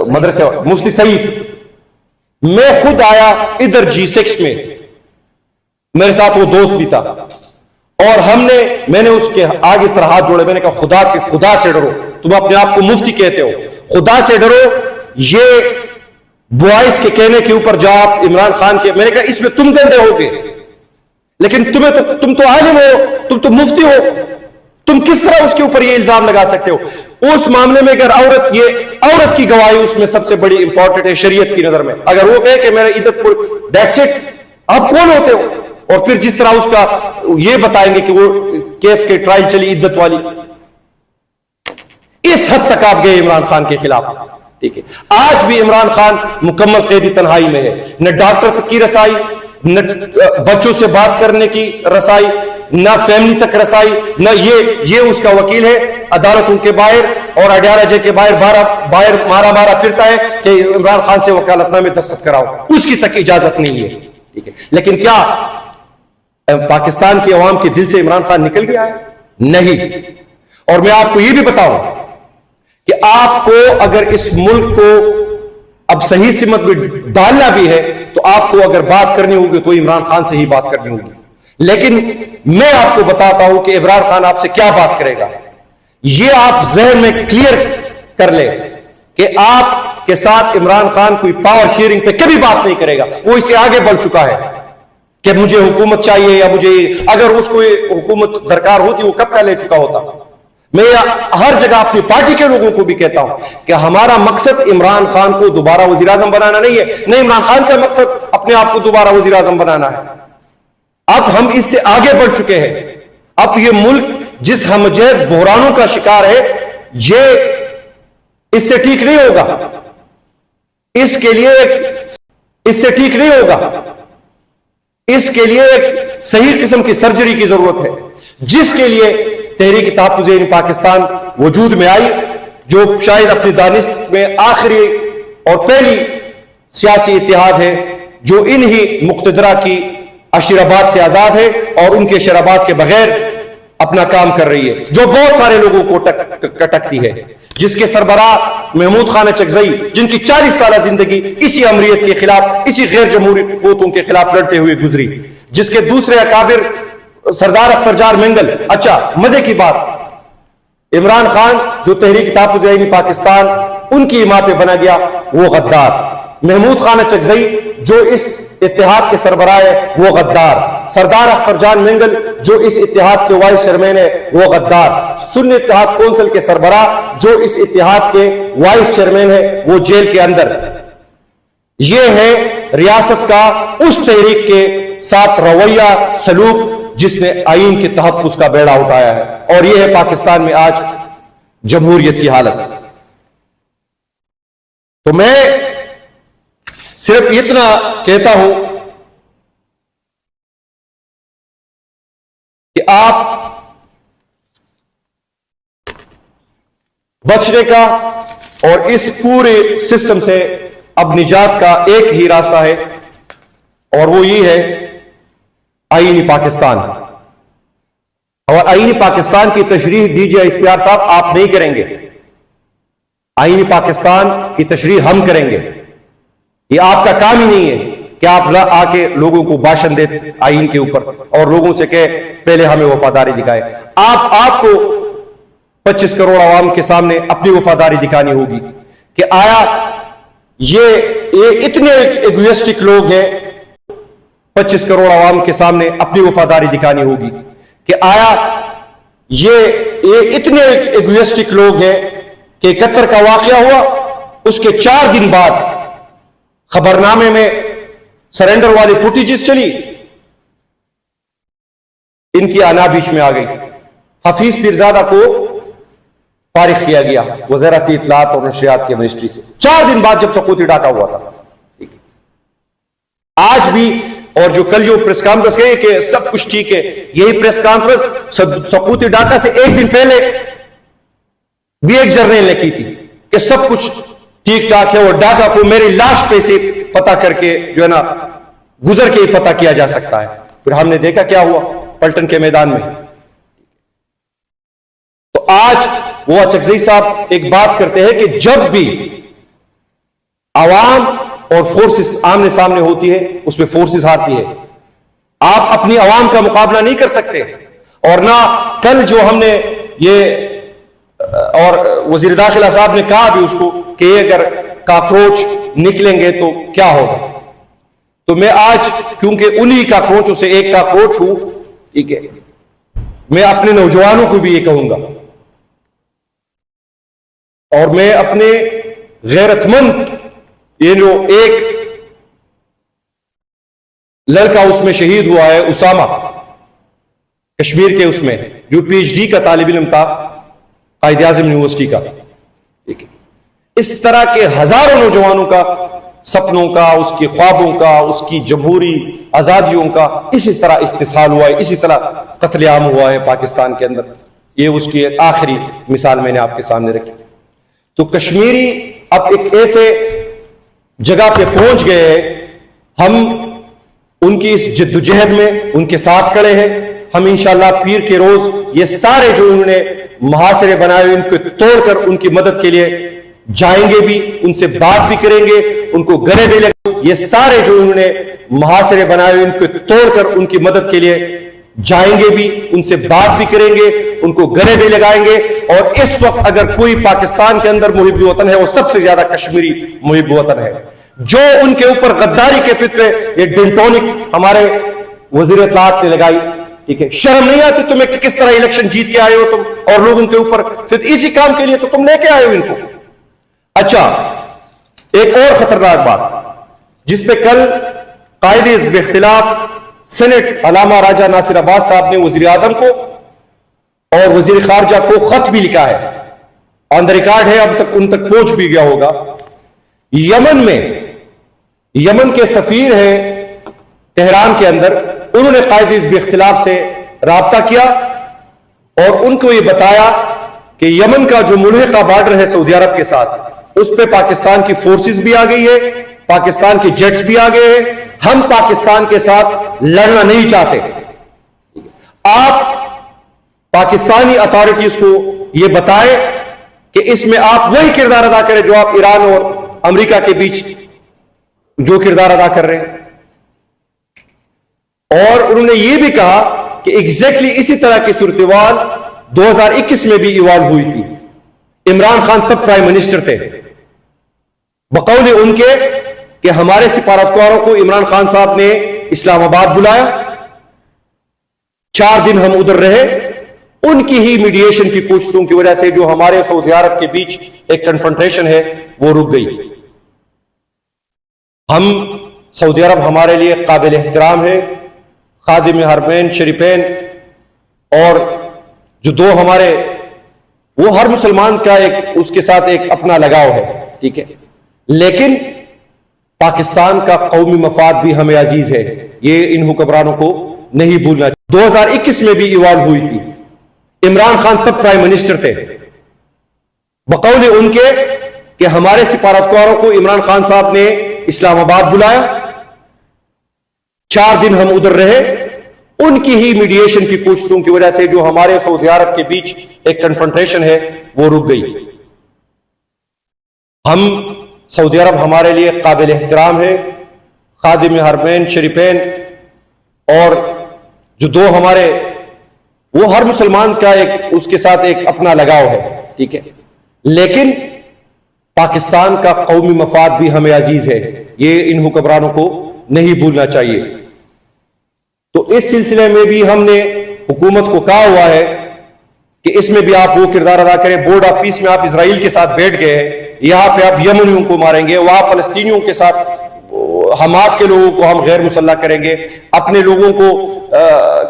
मदरसे मुफ्ती सईद, मैं खुद आया इधर G6 में, मेरे साथ वो दोस्त भी था, और मैंने उसके आगे इस तरह हाथ जोड़े, मैंने कहा खुदा से डरो, तुम अपने आप को मुफ्ती कहते हो, खुदा से डरो, ये बॉयज के कहने के ऊपर जो आप इमरान खान के, मैंने कहा इसमें तुम गंदे होगे, लेकिन तुम तो आलिम हो, तुम तो मुफ्ती हो, तुम किस तरह उसके ऊपर ये इल्जाम लगा सकते हो? उस मामले में अगर औरत की गवाही उसमें सबसे बड़ी इंपॉर्टेंट है शरीयत की नजर में। अगर वो कहे कि मेरा इद्दत दैट्स इट, आप कौन होते हो? और फिर जिस तरह उसका ये बताएंगे कि वो केस के ट्रायल चली इद्दत वाली, इस हद तक आप गए इमरान खान के खिलाफ। ठीक है, आज भी इमरान खान मुकम्मल कैदी तन्हाई में है, न डॉक्टर तक की रसाई, न बच्चों से बात करने की रसाई, न फैमिली तक रसाई, न ये उसका वकील है अदालतों के बाहर और अडयाला जेल के बाहर मारा फिरता है कि इमरान खान से वकालतनामे दस्तखत कराओ, उसकी तक इजाजत नहीं है। ठीक है, लेकिन क्या पाकिस्तान की अवाम के दिल से इमरान खान निकल गया है? नहीं। और मैं आपको यह भी बताऊं कि आपको अगर इस मुल्क को अब सही सिमत में डालना भी है तो आपको अगर बात करनी होगी तो इमरान खान से ही बात करनी होगी। लेकिन मैं आपको बताता हूं कि इमरान खान आपसे क्या बात करेगा, यह आप जहन में क्लियर कर ले कि आपके साथ इमरान खान कोई पावर शेयरिंग पे कभी बात नहीं करेगा। वो इससे आगे बढ़ चुका है कि मुझे हुकूमत चाहिए या मुझे, अगर उसको हुकूमत दरकार होती वो कब का ले चुका होता। मैं हर जगह अपनी पार्टी के लोगों को भी कहता हूं कि हमारा मकसद इमरान खान को दोबारा वजीर आजम बनाना नहीं है, नहीं, इमरान खान का मकसद अपने आप को दोबारा वजीर आजम बनाना है। अब हम इससे आगे बढ़ चुके हैं। अब ये मुल्क जिस हमजहत बहरानों का शिकार है, ये इससे ठीक नहीं होगा, इसके लिए एक सही किस्म की सर्जरी की जरूरत है, जिसके लिए तहरीक तहफ़्फ़ुज़ पाकिस्तान वजूद में आई, जो शायद अपनी दानिश में आखिरी और पहली सियासी इत्तेहाद है जो इन्हीं मुक़्तदरा की अशराबाद से आजाद है और उनके शराबात के बगैर अपना काम कर रही है, जो बहुत सारे लोगों को कटकती है, जिसके सरबराह महमूद खान चकजई, जिनकी 40 साल जिंदगी इसी अमरीत के खिलाफ, इसी गैर जमहूरी कुव्वतों के खिलाफ लड़ते हुए गुजरी, जिसके दूसरे अकाबिर सरदार अख्तर मेंगल। अच्छा, मजे की बात, इमरान खान जो तहरीक तहफ़्फ़ुज़ पाकिस्तान उनकी इमाम पे बना गया, वो गद्दार। महमूद खान चकजई जो इस इत्तेहाद के सरबराह है, वो गद्दार। सरदार अख्तर मेंगल जो इस इत्तेहाद के वाइस चेयरमैन है, वो गद्दार। सुन्नी इत्तेहाद कौंसिल के सरबराह जो इस इत्तेहाद के वाइस चेयरमैन है, वो जेल के अंदर। ये है रियासत का उस तहरीक के साथ रवैया सलूक जिसने आईन के तहफ़्फ़ुज़ का बेड़ा उठाया है, और यह है पाकिस्तान में आज जमहूरियत की हालत। तो मैं सिर्फ इतना कहता हूं कि आप बचने का और इस पूरे सिस्टम से अब निजात का एक ही रास्ता है, और वो ये है आईनी पाकिस्तान। और आईनी पाकिस्तान की तशरीह दीजिए इख्तियार साहब, आप नहीं करेंगे, आईनी पाकिस्तान की तशरीह हम करेंगे। ये आपका काम ही नहीं है कि आप आके लोगों को भाषण दे आईन के ऊपर और लोगों से कहे पहले हमें वफादारी दिखाए। आपको 25 करोड़ आवाम के सामने अपनी वफादारी दिखानी होगी कि आया ये इतने एगोइस्टिक लोग हैं। 25 करोड़ आवाम के सामने अपनी वफादारी दिखानी होगी कि आया ये इतने एगोइस्टिक लोग हैं कि 71 का वाकया हुआ, उसके 4 दिन बाद खबरनामे में सरेंडर वाली फुटेजेस चली, इनकी आना बीच में आ गई। हफीज पीरजादा को फारिग किया गया वज़ारत इत्तलात और नशरियात की मिनिस्ट्री से 4 दिन बाद, जब सकूती डाका हुआ था। आज भी, और जो कल जो प्रेस कॉन्फ्रेंस गई कि सब कुछ ठीक है, यही प्रेस कॉन्फ्रेंस सकूती डाका से 1 दिन पहले भी एक जर्नल ने की थी कि सब कुछ ठीक ठाक है, और डाका को मेरी लाश पे से पता करके जो है ना गुजर के ही पता किया जा सकता है। फिर हमने देखा क्या हुआ पलटन के मैदान में। तो आज वो चकजई साहब एक बात करते हैं कि जब भी عوام اور فورسز آمنے سامنے ہوتی ہے، اس میں فورسز ہارتی ہے. آپ اپنی عوام کا مقابلہ نہیں کر سکتے. اور نہ کل جو ہم نے یہ اور وزیر داخلہ صاحب نے کہا بھی اس کو کہ یہ اگر کاکروچ نکلیں گے تو کیا ہوگا. تو میں آج کیونکہ انہی کاکروچوں سے ایک کاکروچ ہوں، ٹھیک ہے، میں اپنے نوجوانوں کو بھی یہ کہوں گا، اور میں اپنے غیرت مند، یہ جو ایک لڑکا اس میں شہید ہوا ہے، اسامہ، کشمیر کے اس میں جو پی ایچ ڈی کا طالب علم تھا قائد اعظم یونیورسٹی کا، ٹھیک ہے، اس طرح کے ہزاروں نوجوانوں کا سپنوں کا، اس کے خوابوں کا، اس کی جمہوری آزادیوں کا اسی طرح استحصال ہوا ہے، اسی طرح قتل عام ہوا ہے پاکستان کے اندر. یہ اس کی ایک آخری مثال میں نے آپ کے سامنے رکھی. تو کشمیری اب ایک ایسے جگہ پہ پہنچ گئے ہیں، ہم ان کی اس جد و جہد میں ان کے ساتھ کھڑے ہیں. ہم انشاءاللہ پیر کے روز یہ سارے جو انہوں نے محاصرے بنائے ان کو توڑ کر ان کی مدد کے لیے جائیں گے بھی، ان سے بات بھی کریں گے، ان کو گلے بھی لگیں. یہ سارے جو انہوں نے محاصرے بنائے ان کو توڑ کر ان کی مدد کے لیے جائیں گے بھی، ان سے بات بھی کریں گے، ان کو گلے بھی لگائیں گے. اور اس وقت اگر کوئی پاکستان کے اندر محب وطن ہے، وہ سب سے زیادہ کشمیری محب وطن ہے. جو ان کے اوپر غداری کے فطرے یہ ڈنٹونک ہمارے وزیر اطلاعات نے لگائی، ٹھیک ہے، شرم نہیں آتی تمہیں کہ کس طرح الیکشن جیت کے آئے ہو تم اور لوگوں کے اوپر پھر اسی کام کے لیے تو تم لے کے آئے ہو ان کو. اچھا، ایک اور خطرناک بات جس پہ کل قائد حزب اختلاف سینٹ علامہ راجہ ناصر عباس صاحب نے وزیر اعظم کو اور وزیر خارجہ کو خط بھی لکھا ہے، آن دا ریکارڈ ہے، اب تک ان تک پہنچ بھی گیا ہوگا. یمن میں یمن کے سفیر ہیں تہران کے اندر، انہوں نے قائد حزب اختلاف سے رابطہ کیا اور ان کو یہ بتایا کہ یمن کا جو ملحقہ بارڈر ہے سعودی عرب کے ساتھ، اس پہ پاکستان کی فورسز بھی آ گئی ہے، پاکستان کے جیٹس بھی آ گئے ہیں. ہم پاکستان کے ساتھ لڑنا نہیں چاہتے. آپ پاکستانی اتھارٹیز کو یہ بتائیں کہ اس میں آپ وہی کردار ادا کریں جو آپ ایران اور امریکہ کے بیچ جو کردار ادا کر رہے ہیں. اور انہوں نے یہ بھی کہا کہ ایگزیکٹلی اسی طرح کی صورتحال 2021 میں بھی ایوالو ہوئی تھی. عمران خان تب پرائم منسٹر تھے. بقول ان کے کہ ہمارے سفارتکاروں کو عمران خان صاحب نے اسلام آباد بلایا، 4 دن ہم ادھر رہے، ان کی ہی میڈیشن کی کوششوں کی وجہ سے جو ہمارے سعودی عرب کے بیچ ایک کنفرنٹریشن ہے وہ رک گئی. ہم سعودی عرب ہمارے لیے قابل احترام ہے، خادم حرمین شریفین، اور جو دو ہمارے وہ ہر مسلمان کا ایک اس کے ساتھ ایک اپنا لگاؤ ہے، ٹھیک ہے، لیکن پاکستان کا قومی مفاد بھی ہمیں عزیز ہے، یہ ان حکمرانوں کو نہیں بھولنا. 2021 میں بھی ایوالو ہوئی تھی. عمران خان تب پرائم منسٹر تھے. بقول ان کے کہ ہمارے سفارتکاروں کو عمران خان صاحب نے اسلام آباد بلایا، 4 دن ہم ادھر رہے، ان کی ہی میڈیشن کی کوششوں کی وجہ سے جو ہمارے سعودی عرب کے بیچ ایک کنفرنٹریشن ہے وہ رک گئی. ہم سعودی عرب ہمارے لیے قابل احترام ہے، خادم حرمین شریفین، اور جو دو ہمارے وہ ہر مسلمان کا ایک اس کے ساتھ ایک اپنا لگاؤ ہے، ٹھیک ہے، لیکن پاکستان کا قومی مفاد بھی ہمیں عزیز ہے، یہ ان حکمرانوں کو نہیں بھولنا چاہیے. تو اس سلسلے میں بھی ہم نے حکومت کو کہا ہوا ہے کہ اس میں بھی آپ وہ کردار ادا کریں. بورڈ آف پیس میں آپ اسرائیل کے ساتھ بیٹھ گئے، یہاں پہ آپ یمنیوں کو ماریں گے، وہاں فلسطینیوں کے ساتھ حماس کے لوگوں کو ہم غیر مسلح کریں گے، اپنے لوگوں کو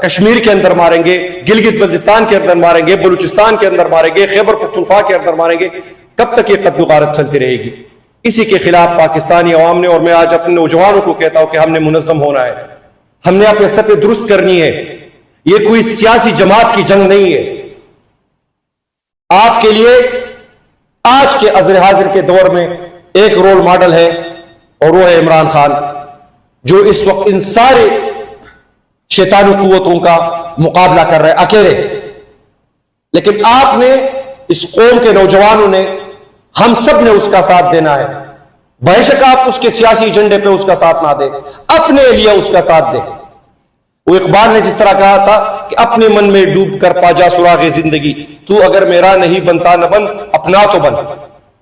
کشمیر کے اندر ماریں گے، گلگت بلتستان کے اندر ماریں گے، بلوچستان کے اندر ماریں گے، خیبر پختونخوا کے اندر ماریں گے. کب تک یہ قتل و غارت چلتی رہے گی؟ اسی کے خلاف پاکستانی عوام نے، اور میں آج اپنے نوجوانوں کو کہتا ہوں کہ ہم نے منظم ہونا ہے، ہم نے اپنے صفیں درست کرنی ہے. یہ کوئی سیاسی جماعت کی جنگ نہیں ہے. آپ کے لیے آج کے عصر حاضر کے دور میں ایک رول ماڈل ہے اور وہ ہے عمران خان، جو اس وقت ان سارے شیطانی قوتوں کا مقابلہ کر رہے اکیلے. لیکن آپ نے، اس قوم کے نوجوانوں نے، ہم سب نے اس کا ساتھ دینا ہے. बेशक आप उसके सियासी एजेंडे पे उसका साथ ना दे, अपने लिए उसका साथ दे। वो इकबाल ने जिस तरह कहा था कि अपने मन में डूब कर पाजा सुरागे जिंदगी, तू अगर मेरा नहीं बनता न बन, अपना तो बन।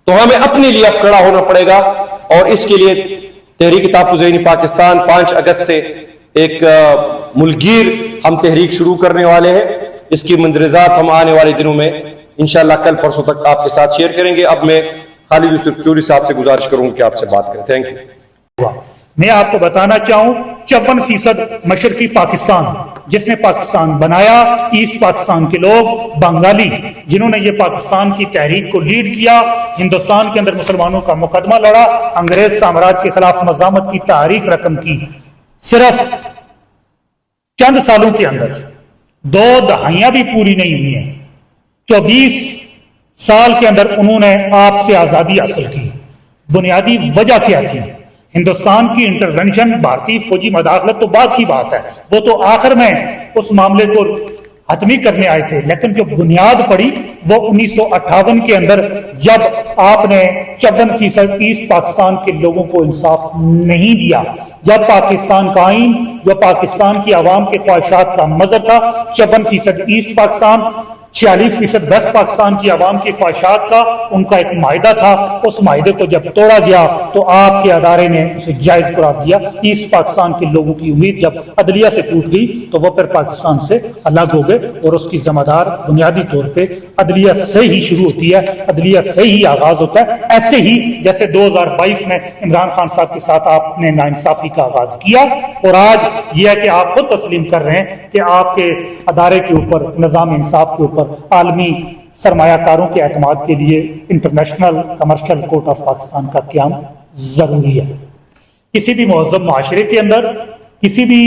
तो हमें अपने लिए अब खड़ा होना पड़ेगा, और इसके लिए तहरीक ताफ़ुज़ पाकिस्तान 5 अगस्त से एक मुल्कगीर हम तहरीक शुरू करने वाले हैं। इसकी मंजरेजात हम आने वाले दिनों में इंशाअल्लाह कल परसों तक आपके साथ शेयर करेंगे। अब मैं खालिद यूसुफ चौधरी साहब से गुजारिश करूंगा कि आपसे बात करें। Thank you. मैं आपको बताना चाहूं 54% मशरकी पाकिस्तान जिसने पाकिस्तान बनाया, ईस्ट पाकिस्तान के लोग, बंगाली जिन्होंने ये पाकिस्तान की तहरीक को लीड किया, हिंदुस्तान के अंदर मुसलमानों का मुकदमा लड़ा, अंग्रेज साम्राज्य के खिलाफ मज़ामत की तारीख रकम की, सिर्फ चंद सालों के अंदर 2 दहाइयां भी पूरी नहीं हुई हैं, 24 साल के अंदर उन्होंने आपसे आजादी हासिल की। बुनियादी वजह क्या थी? हिंदुस्तान की इंटरवेंशन, भारतीय फौजी मदाखलत तो बात की बात है, वो तो आखिर में उस मामले को हतमी करने आए थे, लेकिन जो बुनियाद पड़ी वो 1958 के अंदर, जब आपने 54% ईस्ट पाकिस्तान के लोगों को इंसाफ नहीं दिया, जब पाकिस्तान का आइन जो पाकिस्तान की आवाम के ख्वाहिशात का मजहर था, 54% ईस्ट पाकिस्तान, 46% वेस्ट पाकिस्तान की आवाम की ख्वाहिशात का उनका एक माहिदा था, उस माहिदे को जब तोड़ा गया तो आपके अदारे ने उसे जायज करार दिया। ईस्ट पाकिस्तान के लोगों की उम्मीद जब अदलिया से टूट गई तो वो फिर पाकिस्तान से अलग हो गए, और उसकी जिम्मेदार बुनियादी तौर पे अदलिया से ही शुरू होती है, अदलिया से ही आगाज होता है। ऐसे ही जैसे 2022 में इमरान खान साहब के साथ आपने नाइंसाफी का आगाज किया, और आज यह है कि आप खुद तस्लीम कर रहे हैं कि आपके अदारे के ऊपर, निजाम इंसाफ के ऊपर आलमी सरमायाकारों के एतमाद के लिए international commercial court of Pakistan का क्याम जरूरी है। किसी भी महज़ब माशरे के अंदर, किसी भी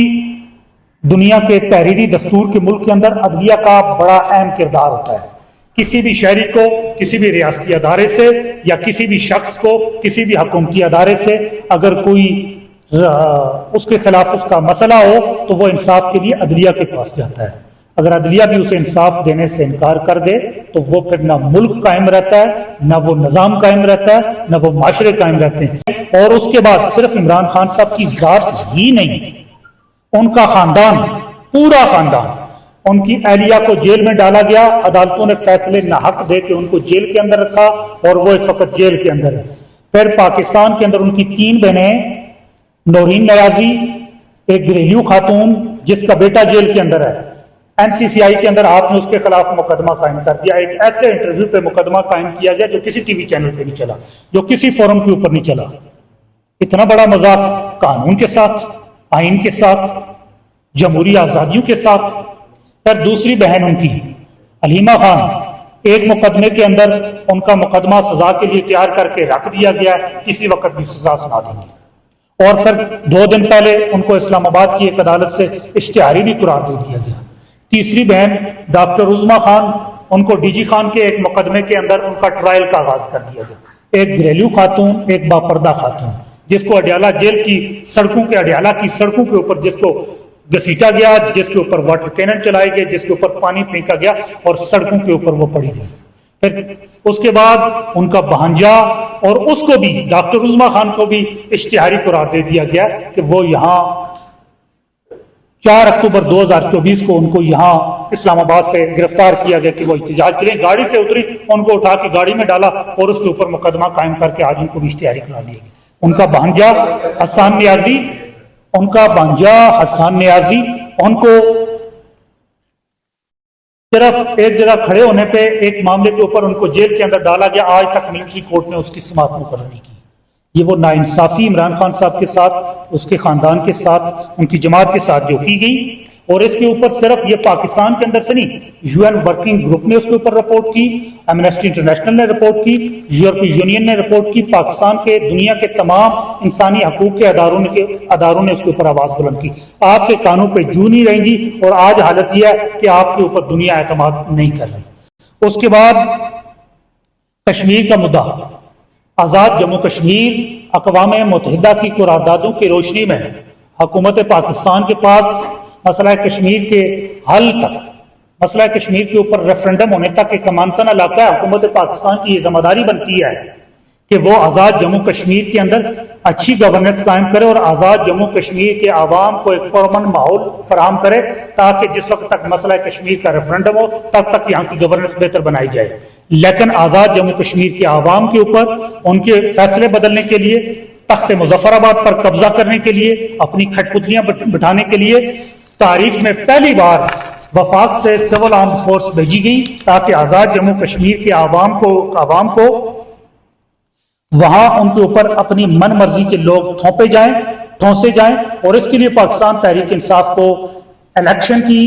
दुनिया के तहरीरी दस्तूर के मुल्क के अंदर अदलिया का बड़ा अहम किरदार होता है। किसी भी शहरी को किसी भी रियासती अदारे से या किसी भी शख्स को किसी भी हुकूमती अदारे से अगर कोई उसके खिलाफ उसका मसला हो तो वो इंसाफ के लिए अदलिया के पास जाता है। अगर अदलिया भी उसे इंसाफ देने से इनकार कर दे तो वो फिर ना मुल्क कायम रहता है, ना वो निजाम कायम रहता है, ना वो माशरे कायम रहते हैं। और उसके बाद सिर्फ इमरान खान साहब की जात ही नहीं, उनका खानदान, पूरा खानदान, उनकी अहलिया को जेल में डाला गया, अदालतों ने फैसले नाहक दे के उनको जेल के अंदर रखा और वो इस वक्त जेल के अंदर है। फिर पाकिस्तान के अंदर उनकी 3 बहनें, नौरीन नयाजी, एक घरेलू खातून जिसका बेटा जेल के अंदर है, एनसीसीआई के अंदर आपने उसके खिलाफ मुकदमा कायम कर दिया। एक ऐसे इंटरव्यू पे मुकदमा कायम किया गया जो किसी टीवी चैनल पे नहीं चला, जो किसी फोरम के ऊपर नहीं चला। इतना बड़ा मजाक कानून के साथ, आइन के साथ, जमहूरी आजादियों के साथ। फिर दूसरी बहन उनकी अलीमा खान, एक मुकदमे के अंदर उनका मुकदमा सजा के लिए तैयार करके रख दिया गया, किसी वक्त भी सजा सुना देंगे। और फिर 2 दिन पहले उनको इस्लामाबाद की एक अदालत से इश्तिहारी भी करार दे दिया गया। तीसरी बहन डॉक्टर उज़मा खान, उनको डीजी खान के एक मुकदमे के अंदर उनका ट्रायल का आगाज कर दिया गया। एक घरेलू खातून, एक बापर्दा खातून, जिसको अडियाला जेल की सड़कों के, अडियाला की सड़कों के ऊपर जिसको घसीटा गया, जिसके ऊपर वाटर कैनन चलाए गए, जिसके ऊपर पानी फेंका गया और सड़कों के ऊपर वो पड़ी रही। फिर उसके बाद उनका भांजा, और उसको भी, डॉक्टर उज़मा खान को भी इश्तिहारी करार दे दिया गया कि वो यहाँ 4 अक्टूबर 2024 को उनको यहाँ इस्लामाबाद से गिरफ्तार किया गया कि वो एहतजाज के लिए गाड़ी से उतरी, उनको उठा के गाड़ी में डाला और उसके ऊपर मुकदमा कायम करके आज उनको भी इश्तिहारी करा दिया गया। उनका भांजा हसन नियाजी, उनको सिर्फ एक जगह खड़े होने पे एक मामले के ऊपर उनको जेल के अंदर डाला गया। आज तक मिलिट्री कोर्ट ने उसकी समाअत मुकर्रर नहीं की। ये वो नाइंसाफी इमरान खान साहब के साथ, उसके खानदान के साथ, उनकी जमात के साथ जो की गई, और इसके ऊपर सिर्फ ये पाकिस्तान के अंदर से नहीं, यूएन वर्किंग ग्रुप ने उसके ऊपर रिपोर्ट की, एमनेस्टी इंटरनेशनल ने रिपोर्ट की, यूरोपीय यूनियन ने रिपोर्ट की, पाकिस्तान के, दुनिया के तमाम इंसानी हकूक के अदारों ने उसके ऊपर आवाज बुलंद की। आपके कानों पे जू नहीं रहेंगी, और आज हालत यह है कि आपके ऊपर दुनिया एतमाद नहीं कर रही। उसके बाद कश्मीर का मुद्दा, आजाद जम्मू कश्मीर, अक़वाम मुत्तहिदा की करारदादों की रोशनी में हुकूमत पाकिस्तान के पास मसला कश्मीर के हल तक, मसला कश्मीर के ऊपर रेफरेंडम होने तक एक अमानतन इलाका है। हुकूमत पाकिस्तान की ये जिम्मेदारी बनती है کہ وہ آزاد جموں کشمیر کے اندر اچھی گورننس قائم کرے اور آزاد جموں کشمیر کے عوام کو ایک پرامن ماحول فراہم کرے تاکہ جس وقت تک مسئلہ کشمیر کا ریفرنڈم ہو تب تک یہاں کی گورننس بہتر بنائی جائے. لیکن آزاد جموں کشمیر کے عوام کے اوپر ان کے فیصلے بدلنے کے لیے، تخت مظفر آباد پر قبضہ کرنے کے لیے، اپنی کھٹ پتلیاں بٹھانے کے لیے تاریخ میں پہلی بار وفاق سے سول آرم فورس بھیجی گئی تاکہ آزاد جموں کشمیر کے عوام کو وہاں ان کے اوپر اپنی من مرضی کے لوگ ٹھونسے جائیں. اور اس کے لیے پاکستان تحریک انصاف کو الیکشن کی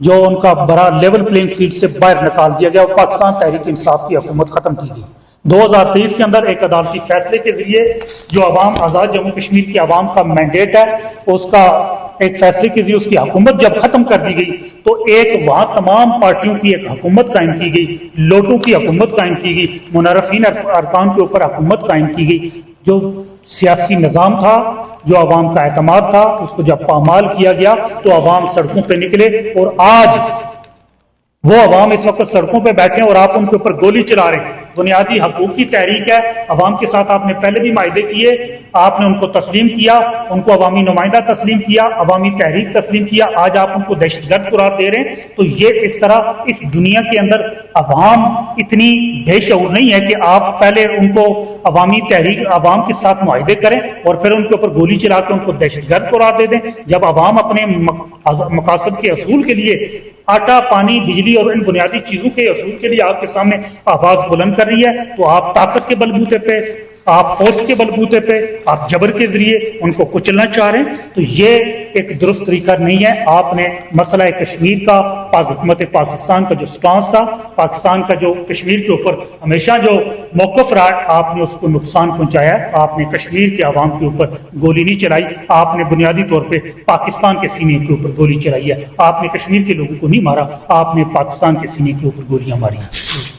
جو ان کا بڑا لیول پلینگ فیلڈ سے باہر نکال دیا گیا اور پاکستان تحریک انصاف کی حکومت ختم کی گئی. 2023 کے اندر ایک عدالتی فیصلے کے ذریعے جو آزاد جموں کشمیر کے عوام کا مینڈیٹ ہے اس کا ایک فیصلے کے ذریعے اس کی حکومت جب ختم کر دی گئی تو ایک وہاں تمام پارٹیوں کی ایک حکومت قائم کی گئی، لوٹوں کی حکومت قائم کی گئی، منحرفین ارکان کے اوپر حکومت قائم کی گئی. جو سیاسی نظام تھا، جو عوام کا اعتماد تھا، اس کو جب پامال کیا گیا تو عوام سڑکوں پہ نکلے. اور آج وہ عوام اس وقت سڑکوں پہ بیٹھے ہیں اور آپ ان کے اوپر گولی چلا رہے ہیں. بنیادی حقوق کی تحریک ہے، عوام کے ساتھ آپ نے پہلے بھی معاہدے کیے، آپ نے ان کو تسلیم کیا، ان کو عوامی نمائندہ تسلیم کیا، عوامی تحریک تسلیم کیا. آج آپ ان کو دہشت گرد قرار دے رہے ہیں. تو یہ اس طرح اس دنیا کے اندر عوام اتنی بے شعور نہیں ہے کہ آپ پہلے ان کو عوامی تحریک عوام کے ساتھ معاہدے کریں اور پھر ان کے اوپر گولی چلا کے ان کو دہشت گرد قرار دے دیں. جب عوام اپنے مقاصد کے اصول کے لیے، آٹا، پانی، بجلی اور ان بنیادی چیزوں کے اصول کے لیے آپ کے سامنے آواز بلند کر رہی ہے تو آپ طاقت کے بلبوتے پہ، آپ فورس کے بلبوتے پہ، آپ جبر کے ذریعے ان کو کچلنا چاہ رہے ہیں. تو یہ ایک درست طریقہ نہیں ہے. آپ نے مسئلہ کشمیر کا حکومت پاکستان کا جو سٹانس تھا، پاکستان کا جو کشمیر کے اوپر ہمیشہ جو موقف رہا، آپ نے اس کو نقصان پہنچایا. آپ نے کشمیر کے عوام کے اوپر گولی نہیں چلائی، آپ نے بنیادی طور پہ پاکستان کے سینے کے اوپر گولی چلائی ہے. آپ نے کشمیر کے لوگوں کو نہیں مارا، آپ نے پاکستان کے سینے کے اوپر گولیاں ماری ہیں.